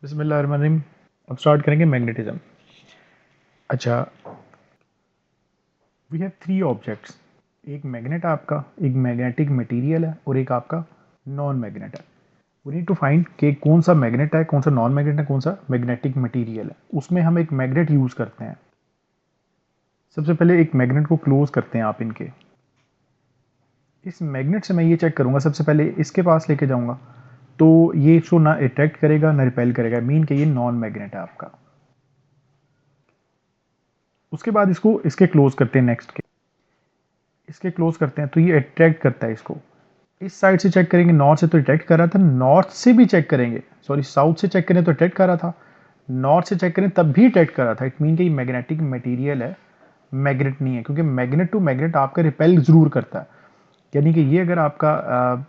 बिस्मिल्लाहिर्रहमानिर्रहीम। अब स्टार्ट करेंगे मैग्नेटिज्म। अच्छा, वी हैव थ्री ऑब्जेक्ट्स। एक मैग्नेट है आपका, एक मैग्नेटिक मटेरियल है और एक आपका नॉन मैग्नेट है। वी नीड टू फाइंड कि कौन सा मैग्नेट है, कौन सा नॉन मैग्नेट है, कौन सा मैग्नेटिक मटेरियल है। उसमें हम एक मैग्नेट यूज करते हैं। सबसे पहले एक मैग्नेट को क्लोज करते हैं आप इनके। इस मैग्नेट से मैं ये चेक करूंगा, सबसे पहले इसके पास लेके जाऊंगा तो ये इसको ना अट्रैक्ट करेगा ना रिपेल करेगा, मीन कि ये नॉन मैग्नेट है आपका। उसके बाद इसको इसके क्लोज करते हैं, नेक्स्ट के इसके क्लोज करते हैं तो ये अट्रैक्ट करता है इसको। इस साइड से चेक करेंगे, नॉर्थ से तो अट्रैक्ट कर रहा था, नॉर्थ से भी चेक करेंगे, सॉरी साउथ से चेक करें तो अट्रैक्ट कर रहा था, नॉर्थ से चेक करें तब भी अट्रैक्ट कर रहा था। इट मीन कि ये मैग्नेटिक मटेरियल है, मैग्नेट नहीं है, क्योंकि मैग्नेट टू मैग्नेट आपका रिपेल जरूर करता है। यानी कि ये अगर आपका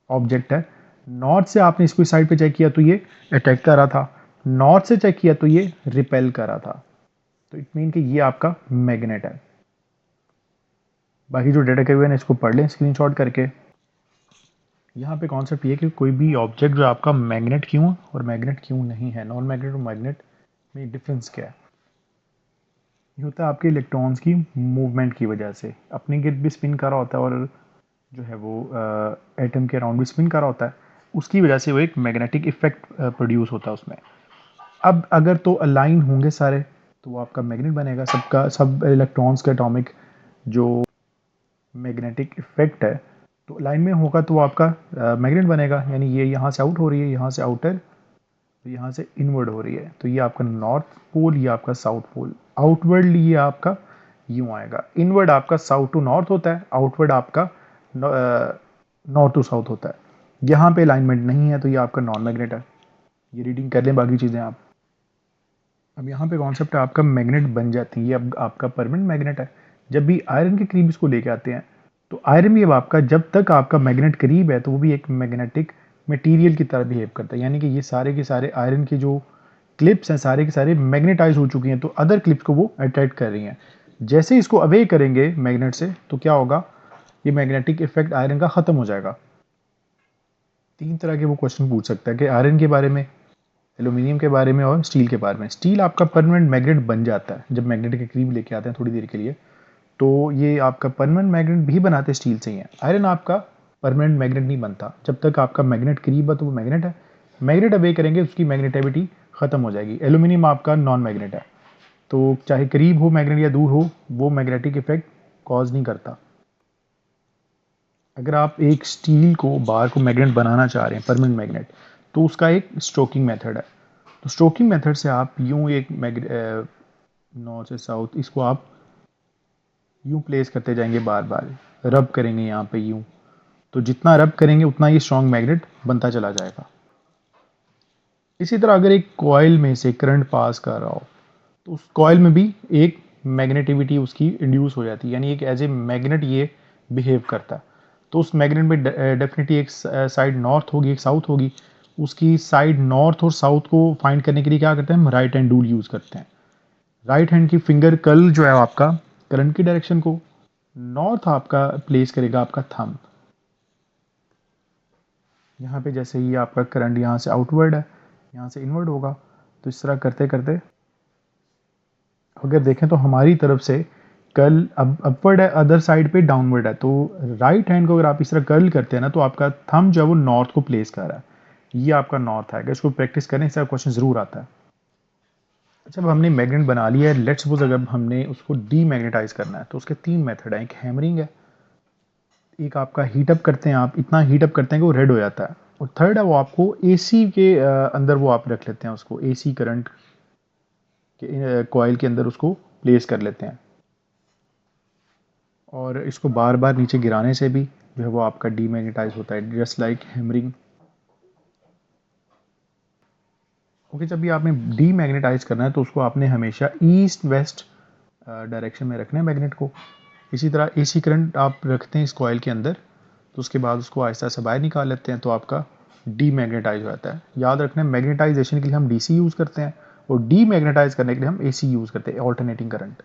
ऑब्जेक्ट है, नॉर्थ से आपने इसको इस साइड पे चेक किया तो ये अट्रैक्ट कर रहा था, नॉर्थ से चेक किया तो ये रिपेल कर रहा था। तो इट मीन कि ये आपका मैग्नेट है। बाकी जो डेटा के हुए हैं इसको पढ़ लें स्क्रीनशॉट करके। यहाँ पे कॉन्सेप्ट ये है कि कोई भी ऑब्जेक्ट जो आपका मैग्नेट क्यों और मैग्नेट क्यों नहीं है, नॉन मैग्नेट और मैग्नेट में डिफरेंस क्या है। ये होता है आपके इलेक्ट्रॉन्स की मूवमेंट की वजह से, अपने गिर्द भी स्पिन कर रहा होता है और जो है वो एटम के अराउंड भी स्पिन कर रहा होता है, उसकी वजह से वो एक मैग्नेटिक इफेक्ट प्रोड्यूस होता है उसमें। अब अगर तो अलाइन होंगे सारे तो वो आपका मैग्नेट बनेगा, सबका सब इलेक्ट्रॉन्स का एटॉमिक जो मैग्नेटिक इफेक्ट है तो लाइन में होगा तो वो आपका मैग्नेट बनेगा। यानी ये यहाँ से आउट हो रही है, यहाँ से आउटर, तो यहाँ से इनवर्ड हो रही है, तो ये आपका नॉर्थ पोल, ये आपका साउथ पोल। आउटवर्डली ये आपका यूँ आएगा, इनवर्ड आपका साउथ टू नॉर्थ होता है, आउटवर्ड आपका नॉर्थ टू साउथ होता है। यहाँ पे अलाइनमेंट नहीं है तो ये आपका नॉन मैग्नेट है। ये रीडिंग कर लें बाकी चीज़ें आप। अब यहाँ पे कॉन्सेप्ट है आपका मैग्नेट बन जाती है, ये अब आपका परमानेंट मैग्नेट है। जब भी आयरन के करीब इसको लेके आते हैं तो आयरन भी अब आपका, जब तक आपका मैग्नेट करीब है तो वो भी एक मैग्नेटिक मटेरियल की तरह बिहेव करता है। यानी कि ये सारे के सारे आयरन के जो क्लिप्स हैं सारे के सारे मैग्नेटाइज हो चुकी हैं, तो अदर क्लिप्स को वो अट्रैक्ट कर रही हैं। जैसे ही इसको अवे करेंगे मैग्नेट से तो क्या होगा, ये मैग्नेटिक इफेक्ट आयरन का खत्म हो जाएगा। तीन तरह के वो क्वेश्चन पूछ सकता है कि आयरन के बारे में, एल्यूमिनियम के बारे में और स्टील के बारे में। स्टील आपका परमानेंट मैग्नेट बन जाता है जब मैग्नेट के करीब लेके आते हैं थोड़ी देर के लिए, तो ये आपका परमानेंट मैग्नेट भी बनाते स्टील से ही है। आयरन आपका परमानेंट मैग्नेट नहीं बनता, जब तक आपका मैग्नेट करीब है तो वो मैग्नेट है, मैग्नेट अवे करेंगे उसकी मैग्नेटिविटी खत्म हो जाएगी। एल्यूमिनियम आपका नॉन मैग्नेट है, तो चाहे करीब हो मैग्नेट या दूर हो वो मैग्नेटिक इफेक्ट कॉज नहीं करता। अगर आप एक स्टील को बार को मैग्नेट बनाना चाह रहे हैं, परमानेंट मैग्नेट, तो उसका एक स्ट्रोकिंग मेथड है। तो स्ट्रोकिंग मेथड से आप यूं एक नॉर्थ से साउथ इसको आप यूं प्लेस करते जाएंगे, बार बार रब करेंगे यहाँ पे यूं, तो जितना रब करेंगे उतना ही स्ट्रॉन्ग मैग्नेट बनता चला जाएगा। इसी तरह अगर एक कॉइल में से करंट पास कर रहा हो तो उस कॉइल में भी एक मैग्नेटिविटी उसकी इंड्यूस हो जाती है, यानी एक एज ए मैग्नेट ये बिहेव करता है। तो उस मैग्नेट में डेफिनेटली एक साइड नॉर्थ होगी, एक साउथ होगी। उसकी साइड नॉर्थ और साउथ को फाइंड करने के लिए क्या करते हैं हम, राइट हैंड रूल यूज़ करते हैं। राइट हैंड की फिंगर कर्ल जो है आपका करंट की डायरेक्शन को, नॉर्थ आपका प्लेस करेगा आपका थंब। यहाँ पे जैसे ही आपका करंट यहाँ से आउटवर्ड है, यहाँ से इनवर्ड होगा, तो इस तरह करते करते अगर देखें तो हमारी तरफ से कर्ल अब अपवर्ड है, अदर साइड पे डाउनवर्ड है। तो राइट हैंड को अगर आप इस तरह कर्ल करते हैं ना तो आपका थंब जो है वो नॉर्थ को प्लेस कर रहा है, ये आपका नॉर्थ है। अगर इसको प्रैक्टिस करें इसका क्वेश्चन जरूर आता है। अच्छा, अब हमने मैग्नेट बना लिया है, लेट्स सपोज अगर हमने उसको डीमैग्नेटाइज करना है तो उसके तीन मेथड हैं। एक हैमरिंग है, एक आपका हीटअप करते हैं, आप इतना हीटअप करते हैं कि वो रेड हो जाता है, और थर्ड है वो आपको एसी के अंदर वो आप रख लेते हैं, उसको एसी करंट के कॉइल के अंदर उसको प्लेस कर लेते हैं, और इसको बार बार नीचे गिराने से भी जो है वो आपका डीमैग्नेटाइज होता है, जस्ट लाइक हैमरिंग। ओके, जब भी आपने डीमैग्नेटाइज करना है तो उसको आपने हमेशा ईस्ट वेस्ट डायरेक्शन में रखना है मैग्नेट को। इसी तरह एसी करंट आप रखते हैं इस कॉइल के अंदर, तो उसके बाद उसको आहिस्ता से बाहर निकाल लेते हैं तो आपका डीमैग्नेटाइज हो जाता है। याद रखना है मैग्नेटाइजेशन के लिए हम डीसी यूज़ करते हैं और डीमैग्नेटाइज करने के लिए हम एसी यूज़ करते हैं, ऑल्टरनेटिंग करंट।